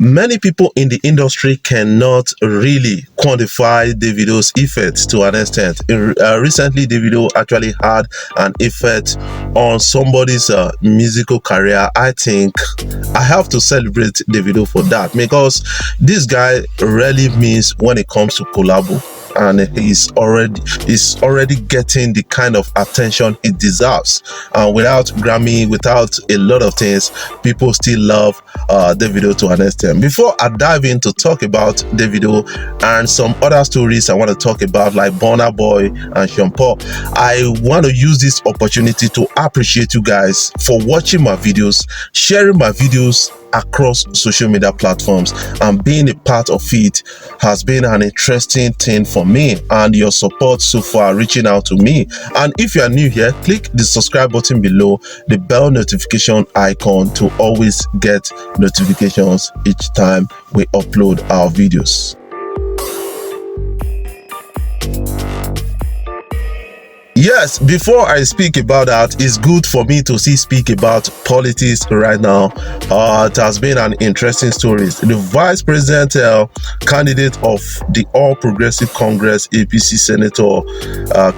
Many people in the industry cannot really quantify Davido's effect to an extent. Recently, Davido actually had an effect on somebody's musical career. I think I have to celebrate Davido for that, because this guy really means when it comes to collabo, and he's already getting the kind of attention he deserves. Without Grammy, without a lot of things, people still love Davido to an extent. Before I dive in to talk about Davido and some other stories I want to talk about, like Burna Boy and Sean Paul, I want to use this opportunity to appreciate you guys for watching my videos, sharing my videos across social media platforms, and being a part of it has been an interesting thing for me, and your support so far reaching out to me. And if you are new here, click the subscribe button below, the bell notification icon to always get notifications each time we upload our videos. Yes, before I speak about that, it's good for me to speak about politics right now. It has been an interesting story. The vice president candidate of the All Progressive Congress APC Senator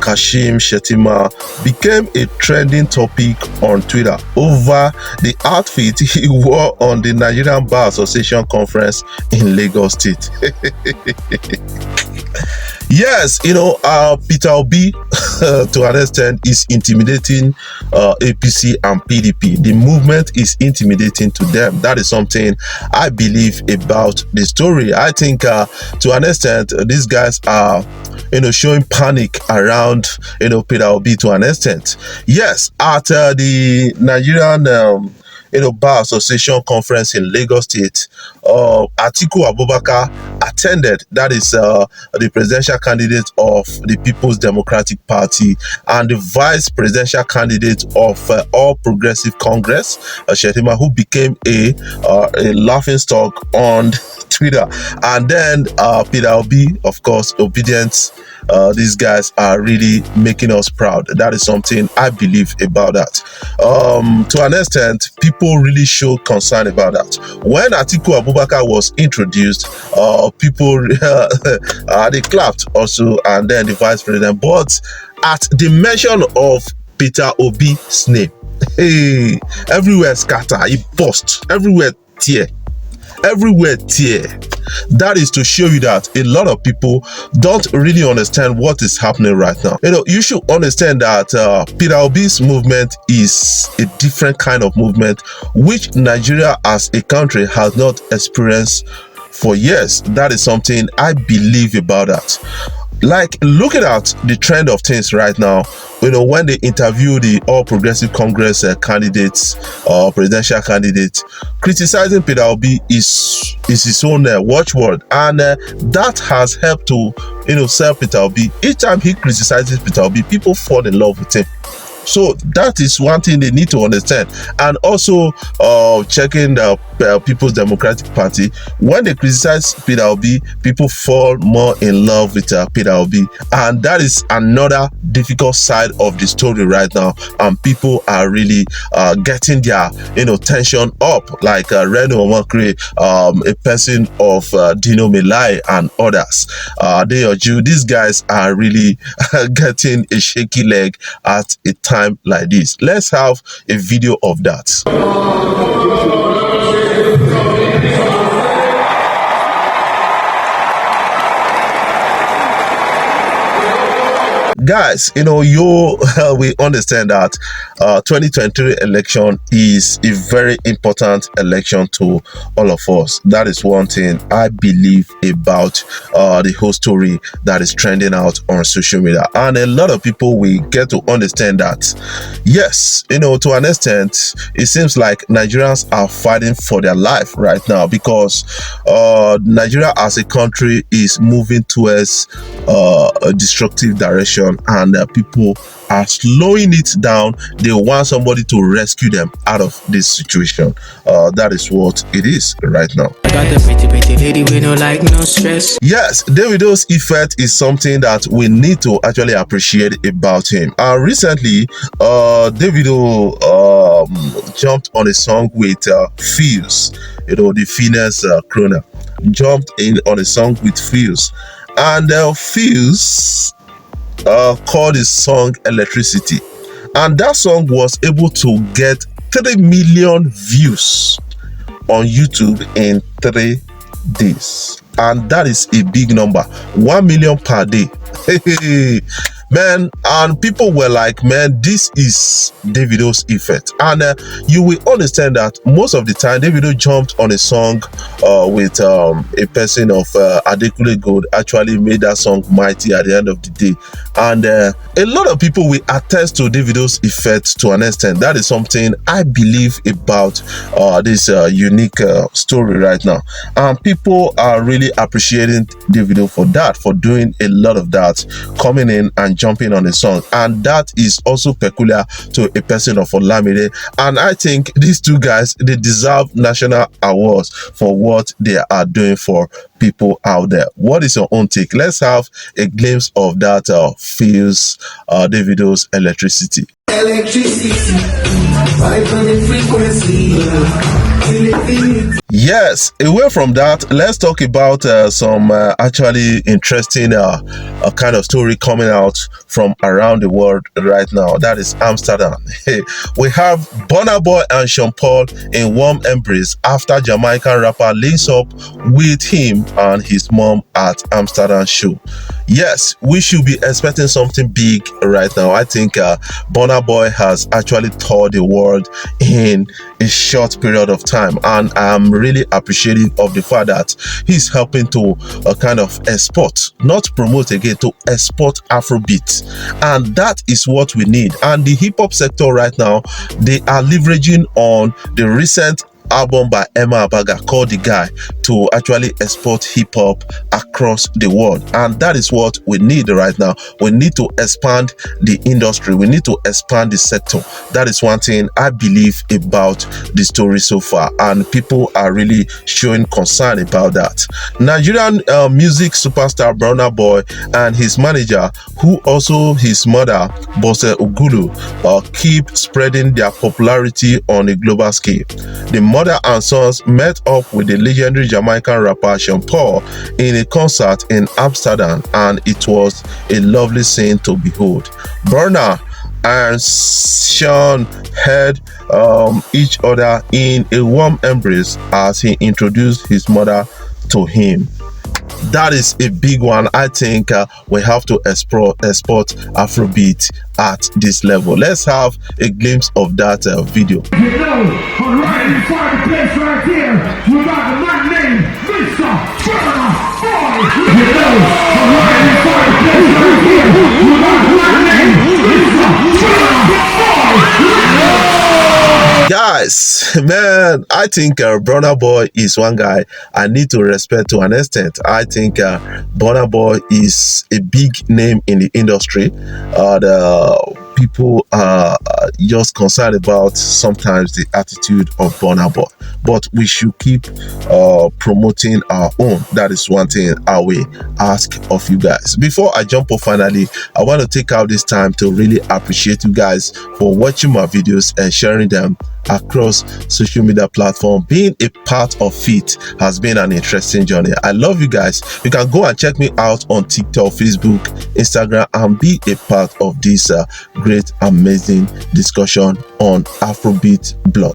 Kashim Shettima became a trending topic on Twitter over the outfit he wore on the Nigerian Bar Association conference in Lagos State. Yes, Peter Obi to an extent is intimidating APC and PDP. The movement is intimidating to them. That is something I believe about the story. I think to an extent these guys are showing panic around Peter Obi to an extent. Yes, at the Nigerian Bar Association conference in Lagos State, Atiku Abubakar attended. That is the presidential candidate of the People's Democratic Party and the vice presidential candidate of All Progressive Congress, Shettima, who became a laughingstock on Twitter. And then Peter Obi, of course, obedience. These guys are really making us proud. That is something I believe about that. To an extent, people really show concern about that. When Atiku Abubakar was introduced, people they clapped also, and then the vice president. But at the mention of Peter Obi's name, hey, everywhere scatter, it burst, everywhere tear. That is to show you that a lot of people don't really understand what is happening right now. You should understand that Peter Obi's movement is a different kind of movement which Nigeria as a country has not experienced for years. That is something I believe about that. Like, looking at the trend of things right now, when they interview the All Progressive Congress candidates or presidential candidates, criticizing Peter Obi is his own watchword, and that has helped to sell Peter Obi. Each time he criticizes Peter Obi, people fall in love with him. So that is one thing they need to understand. And also checking the People's Democratic Party, when they criticize Peter Obi, people fall more in love with Peter Obi, and that is another difficult side of the story right now. And people are really getting their tension up, like Reno Omakri, a person of Dino Melai and others. These guys are really getting a shaky leg at a time like this. Let's have a video of that. Guys, we understand that 2023 election is a very important election to all of us. That is one thing I believe about the whole story that is trending out on social media. And a lot of people will get to understand that, yes, to an extent, it seems like Nigerians are fighting for their life right now, because Nigeria as a country is moving towards a destructive direction, and people are slowing it down. They want somebody to rescue them out of this situation. That is what it is right now. Got the pretty lady with no stress. Yes, Davido's effect is something that we need to actually appreciate about him. Recently, Davido jumped on a song with Pheelz. the Phoenix Krona, jumped in on a song with Pheelz, and Pheelz called his song Electricity, and that song was able to get 3 million views on YouTube in 3 days, and that is a big number. 1 million per day. Man, and people were like, man, this is Davido's effect. And you will understand that most of the time Davido jumped on a song with a person of Adekunle Gold, actually made that song mighty at the end of the day. And a lot of people will attest to Davido's effect to an extent. That is something I believe about this unique story right now, and people are really appreciating Davido for that, for doing a lot of that, coming in and jumping on a song. And that is also peculiar to a person of Olamide, and I think these two guys, they deserve national awards for what they are doing for people out there. What is your own take? Let's have a glimpse of that Pheelz, Davido's Electricity. Yes, away from that, let's talk about some actually interesting kind of story coming out from around the world right now. That is Amsterdam. We have Burna Boy and Sean Paul in warm embrace after Jamaican rapper links up with him and his mom at Amsterdam show. Yes, we should be expecting something big right now. I think Burna Boy has actually toured the world in a short period of time, and I'm really appreciative of the fact that he's helping to kind of export, not promote again, to export Afrobeat, and that is what we need. And the hip-hop sector right now, they are leveraging on the recent album by Emma Abaga called The Guy to actually export hip-hop across the world, and that is what we need right now. We need to expand the industry, we need to expand the sector. That is one thing I believe about the story so far, and people are really showing concern about that. Nigerian music superstar Burna Boy and his manager, who also his mother Bose Ogulu, keep spreading their popularity on a global scale. The mother and sons met up with the legendary Jamaican rapper Sean Paul in a concert in Amsterdam, and it was a lovely scene to behold. Burna and Sean held each other in a warm embrace as he introduced his mother to him. That is a big one. I think we have to export Afrobeat at this level. Let's have a glimpse of that video. You know, I'm right inside the place right here. You got the man named Mr. Burna Boy. You know, I'm right inside the place right here. You got the man named Mr. Burna Boy. Guys, man, I think Burna Boy is one guy I need to respect to an extent. I think Burna Boy is a big name in the industry. The people are just concerned about sometimes the attitude of Burna Boy, but we should keep promoting our own. That is one thing I will ask of you guys. Before I jump off, finally, I want to take out this time to really appreciate you guys for watching my videos and sharing them across social media platform. Being a part of it has been an interesting journey. I love you guys. You can go and check me out on TikTok, Facebook, Instagram, and be a part of this great, amazing discussion on Afrobeat blog.